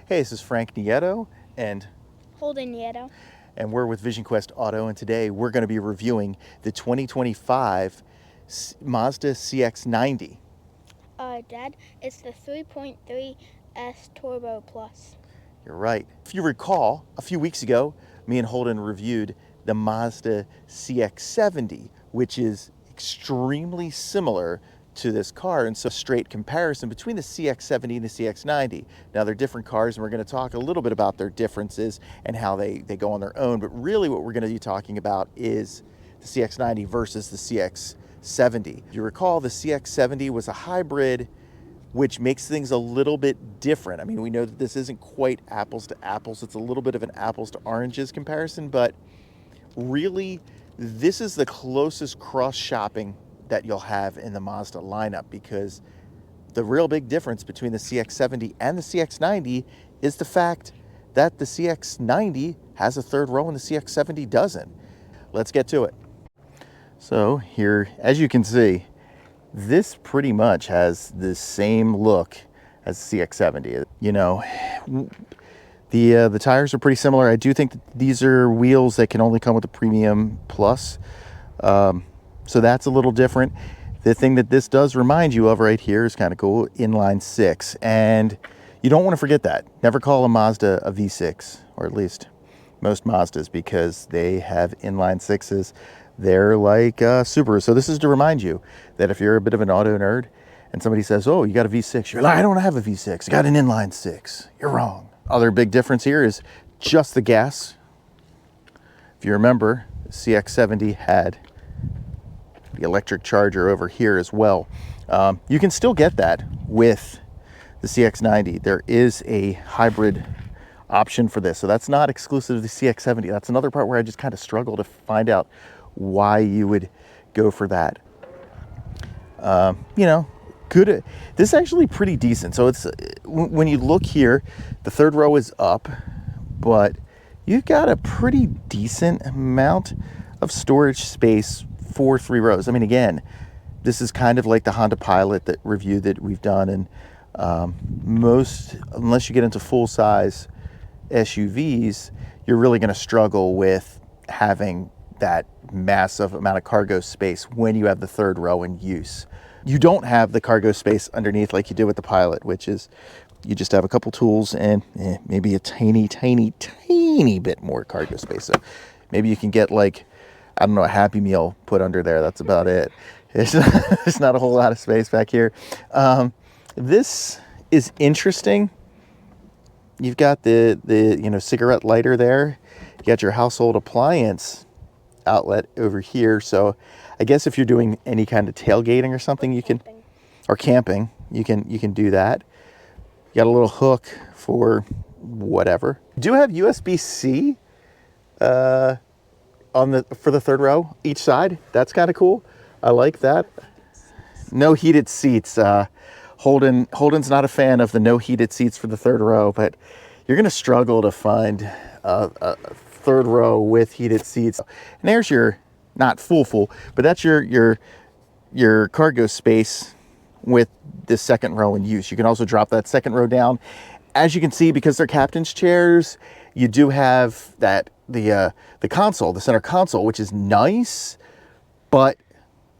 Hey, this is Frank Nieto and Holden Nieto. we're with Vision Quest Auto, and today we're going to be reviewing the 2025 Mazda CX-90. Dad, it's the 3.3S Turbo Plus. You're right. If you recall, a few weeks ago, me and Holden reviewed the Mazda CX-70, which is extremely similar to this car, and so straight comparison between the CX-70 and the CX-90. Now, they're different cars, and we're going to talk a little bit about their differences and how they go on their own, but really what we're going to be talking about is the CX-90 versus the CX-70. If you recall, the CX-70 was a hybrid, which makes things a little bit different. I mean, we know that this isn't quite apples to apples. It's a little bit of an apples to oranges comparison, but really, this is the closest cross-shopping that you'll have in the Mazda lineup, because the real big difference between the CX-70 and the CX-90 is the fact that the CX-90 has a third row and the CX-70 doesn't. Let's get to it. So here, as you can see, this pretty much has the same look as the CX-70. You know, the tires are pretty similar. I do think that these are wheels that can only come with the Premium Plus. So that's a little different. The thing that this does remind you of right here is kind of cool, inline six. And you don't want to forget that. Never call a Mazda a V6, or at least most Mazdas, because they have inline sixes. They're like Subaru. So this is to remind you that if you're a bit of an auto nerd and somebody says, oh, you got a V6, you're like, I don't have a V6, I got an inline six. You're wrong. Other big difference here is just the gas. If you remember, the CX-70 had the electric charger over here as well. You can still get that with the CX-90. There is a hybrid option for this, so that's not exclusive to the CX-70. That's another part where I just kind of struggle to find out why you would go for that. You know, good. This is actually pretty decent. So it's, when you look here, the third row is up, but you've got a pretty decent amount of storage space for three rows. I mean, again, this is kind of like the Honda Pilot review that we've done, and unless you get into full-size SUVs, you're really going to struggle with having that massive amount of cargo space when you have the third row in use. You don't have the cargo space underneath like you do with the Pilot, which is you just have a couple tools and maybe a tiny bit more cargo space. So maybe you can get, like, I don't know, a Happy Meal put under there. That's about it. It's not a whole lot of space back here. This is interesting. You've got the cigarette lighter there. You got your household appliance outlet over here. So I guess if you're doing any kind of tailgating or something, you can, or camping, you can do that. You got a little hook for whatever. You do have USB-C for the third row each side. That's kind of cool. I like that. No heated seats. Holden's not a fan of the no heated seats for the third row, but you're gonna struggle to find a third row with heated seats. And there's your, not full, but that's your cargo space with the second row in use. You can also drop that second row down. As you can see, because they're captain's chairs, you do have that the console, the center console, which is nice, but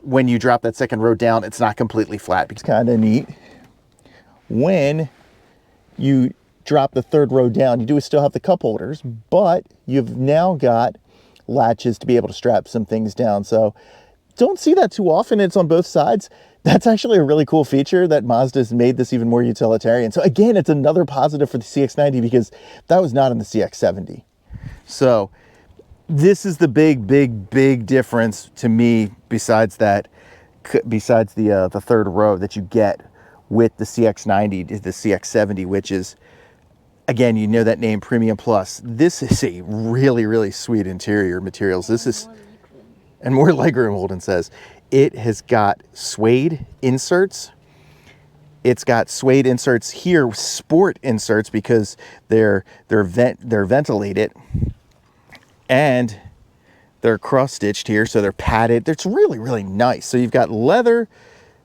when you drop that second row down, it's not completely flat. It's kind of neat. When you drop the third row down, you do still have the cup holders, but you've now got latches to be able to strap some things down. So don't see that too often. It's on both sides. That's actually a really cool feature that Mazda's made this even more utilitarian. So again, it's another positive for the CX-90 because that was not in the CX-70. So this is the big difference to me, besides the third row that you get with the CX-90 to the CX-70, which is, again, you know that name, Premium Plus. This is a really sweet interior materials. This is, and more legroom, Holden says. It has got suede inserts. It's got suede inserts here, sport inserts, because they're ventilated, and they're cross stitched here, so they're padded. It's really nice. So you've got leather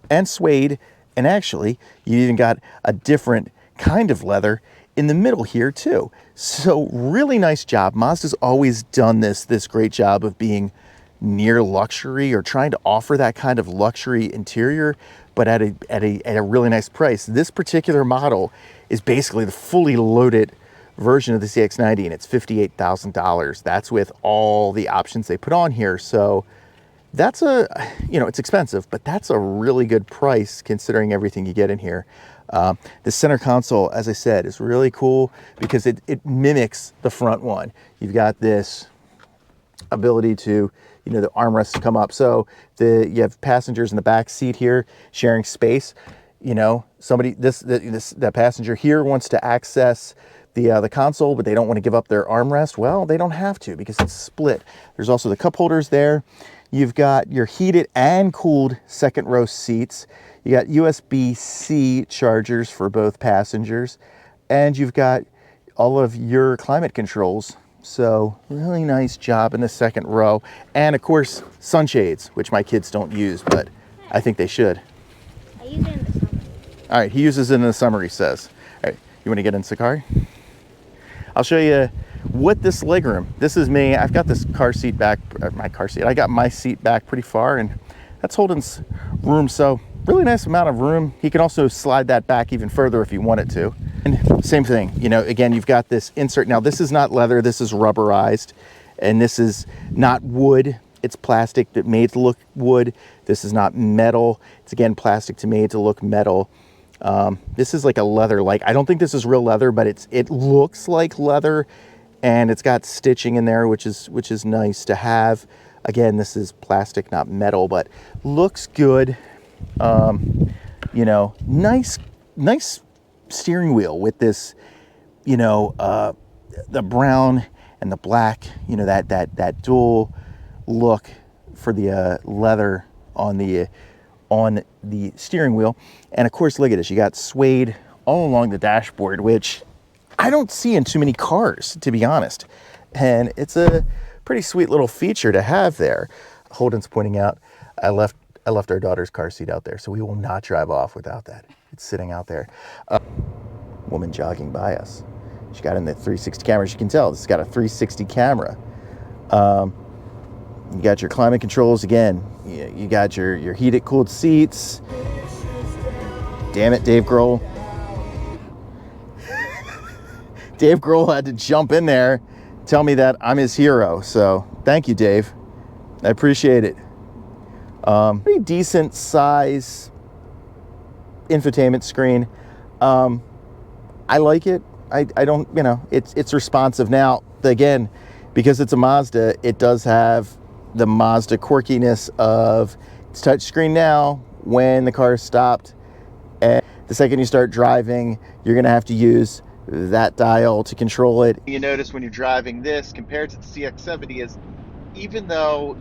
and suede, and actually you even got a different kind of leather in the middle here too. So really nice job. Mazda's always done this great job of being near luxury, or trying to offer that kind of luxury interior, but at a really nice price. This particular model is basically the fully loaded version of the CX-90, and it's $58,000. That's with all the options they put on here. So that's it's expensive, but that's a really good price considering everything you get in here. The center console, as I said, is really cool because it mimics the front one. You've got this ability to, the armrests to come up. So you have passengers in the back seat here sharing space. That passenger here wants to access the console, but they don't want to give up their armrest. Well, they don't have to because it's split. There's also the cup holders there. You've got your heated and cooled second row seats. You got USB-C chargers for both passengers, and you've got all of your climate controls. So really nice job in the second row. And of course, sunshades, which my kids don't use, but I think they should. I use it in the summer. All right, he uses it in the summer, he says. All right, you want to get into the car? I'll show you what this legroom. This is me. I've got this car seat back, I got my seat back pretty far, and that's Holden's room. So really nice amount of room. He can also slide that back even further if he wanted to. And same thing, again, you've got this insert. Now this is not leather, this is rubberized, and this is not wood. It's plastic that made to look wood. This is not metal. It's again plastic to made to look metal. This is like a leather, I don't think this is real leather, but it looks like leather, and it's got stitching in there, which is nice to have. Again, this is plastic, not metal, but looks good. Nice steering wheel with this, the brown and the black, that dual look for the leather on the steering wheel. And of course, look at this, you got suede all along the dashboard, which I don't see in too many cars, to be honest. And it's a pretty sweet little feature to have there. Holden's pointing out, I left our daughter's car seat out there, so we will not drive off without that. It's sitting out there. Woman jogging by us. She got in the 360 camera. As you can tell, this has got a 360 camera. You got your climate controls again. You got your heated, cooled seats. Damn it, Dave Grohl. Dave Grohl had to jump in there, tell me that I'm his hero. So thank you, Dave. I appreciate it. Pretty decent size infotainment screen. I like it. I don't, it's responsive. Now, again, because it's a Mazda, it does have the Mazda quirkiness of it's touchscreen now. When the car is stopped, and the second you start driving, you're going to have to use that dial to control it. You notice when you're driving this compared to the CX-70 is, even though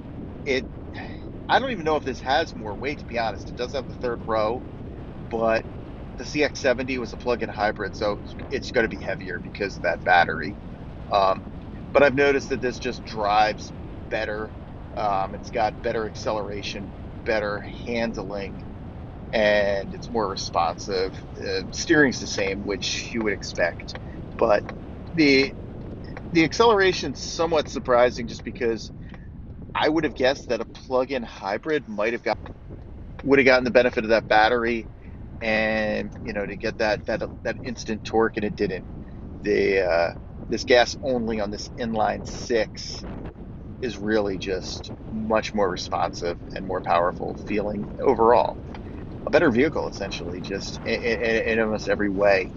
I don't even know if this has more weight, to be honest. It does have the third row, but the CX-70 was a plug-in hybrid, so it's going to be heavier because of that battery. But I've noticed that this just drives better. It's got better acceleration, better handling, and it's more responsive. Steering's the same, which you would expect, but the acceleration's somewhat surprising, just because I would have guessed that a plug-in hybrid would have gotten the benefit of that battery, and to get that instant torque, and it didn't. This gas only on this inline six is really just much more responsive and more powerful feeling overall. A better vehicle, essentially, just in almost every way.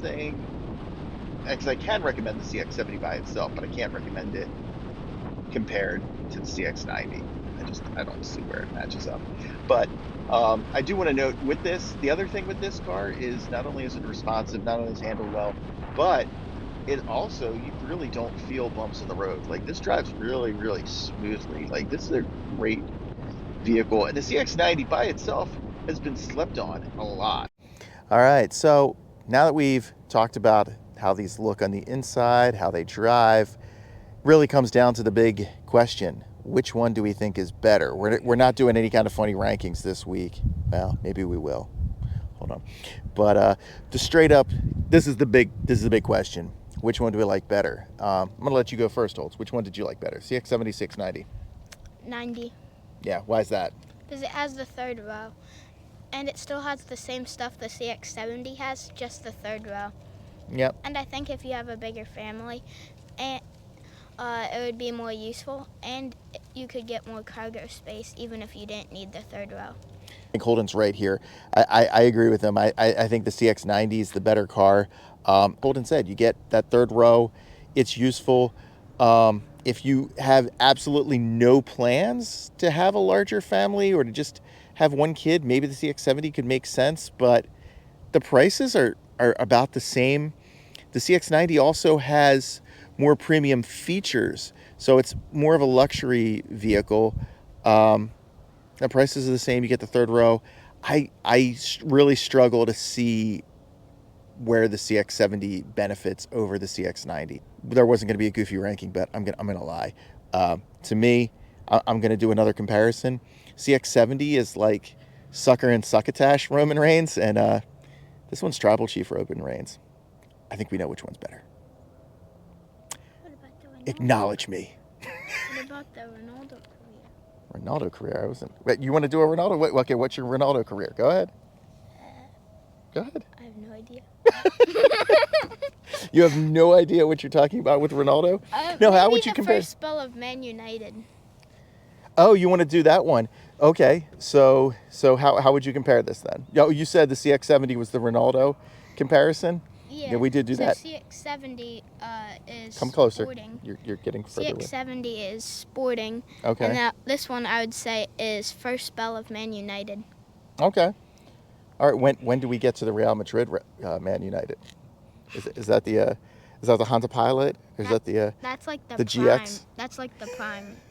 Because I can recommend the CX-70 by itself, but I can't recommend it compared to the CX-90. I don't see where it matches up. But I do want to note with this, the other thing with this car is not only is it responsive, not only is it handled well, but it also, you really don't feel bumps in the road. This drives really, really smoothly. This is a great vehicle. And the CX-90 by itself has been slept on a lot. All right, so now that we've talked about how these look on the inside, how they drive, really comes down to the big question: which one do we think is better? We're not doing any kind of funny rankings this week. Well, maybe we will. hold on. But the straight up, this is the big question. Which one do we like better? I'm gonna let you go first, Holtz. Which one did you like better? CX-70, CX-90. 90. Yeah, why is that? Because it has the third row. And it still has the same stuff the CX-70 has, just the third row. Yep. And I think if you have a bigger family, and it would be more useful, and you could get more cargo space even if you didn't need the third row. I think Holden's right here. I agree with him. I think the CX-90 is the better car. Holden said you get that third row. It's useful. If you have absolutely no plans to have a larger family or to just have one kid, maybe the CX-70 could make sense, but the prices are about the same. The CX-90 also has more premium features, so it's more of a luxury vehicle. The prices are the same. You get the third row. I really struggle to see where the CX-70 benefits over the CX-90. There wasn't going to be a goofy ranking, but I'm gonna lie. To me, I'm going to do another comparison. CX-70 is like Sucker and Succotash Roman Reigns, and this one's Tribal Chief Roman Reigns. I think we know which one's better. What about the Ronaldo? Acknowledge me. What about the Ronaldo career? Ronaldo career. I wasn't. Wait, you want to do a Ronaldo? Wait, okay, what's your Ronaldo career? Go ahead. Go ahead. I have no idea. You have no idea what you're talking about with Ronaldo? No, how would you compare? First spell of Man United. Oh, you want to do that one? Okay, so how would you compare this then? Oh, you said the CX-70 was the Ronaldo comparison. Yeah, we did do that. CX-70 is Come closer. sporting. You're getting further away. CX-70 is sporting. Okay. And this one I would say is first spell of Man United. Okay. All right. When do we get to the Real Madrid Man United? Is that the Honda Pilot? Or is that the That's like the the prime. GX? That's like the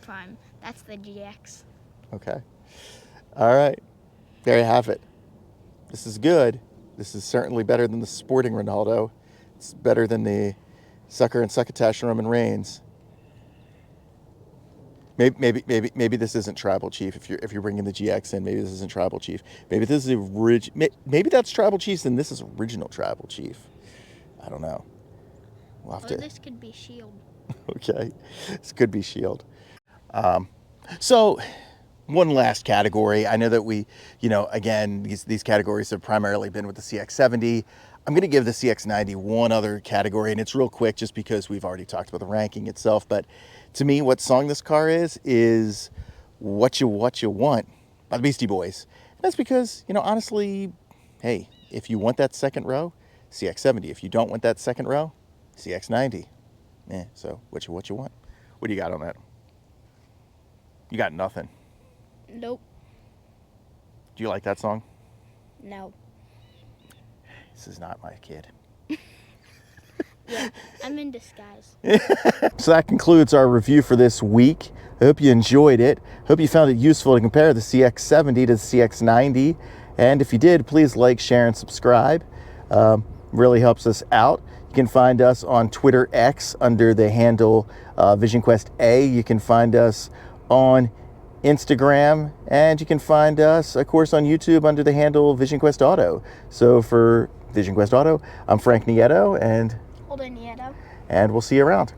prime. That's the GX. Okay. All right. There you have it. This is good. This is certainly better than the sporting Ronaldo. It's better than the Sucker and Succotash Roman Reigns. Maybe this isn't Tribal Chief. If you're bringing the GX in, maybe this isn't Tribal Chief. Maybe this is the maybe that's Tribal Chief, and this is original Tribal Chief. I don't know. We'll have Or to. this could be Shield. Okay, this could be Shield. So, one last category. I know that we, again, these categories have primarily been with the CX-70. I'm going to give the CX-90 one other category, and it's real quick just because we've already talked about the ranking itself. But to me, what song this car is What You Want by the Beastie Boys. And that's because, honestly, hey, if you want that second row, CX-70. If you don't want that second row, CX-90. So what you want? What do you got on that? You got nothing. Nope. Do you like that song? No. This is not my kid. Yeah, I'm in disguise. So that concludes our review for this week. I hope you enjoyed it. Hope you found it useful to compare the CX-70 to the CX-90. And if you did, please like, share, and subscribe. Really helps us out. You can find us on Twitter X under the handle VisionQuest A. You can find us on Instagram, and you can find us, of course, on YouTube under the handle VisionQuest Auto. So for VisionQuest Auto, I'm Frank Nieto, and Holden Nieto. we'll see you around.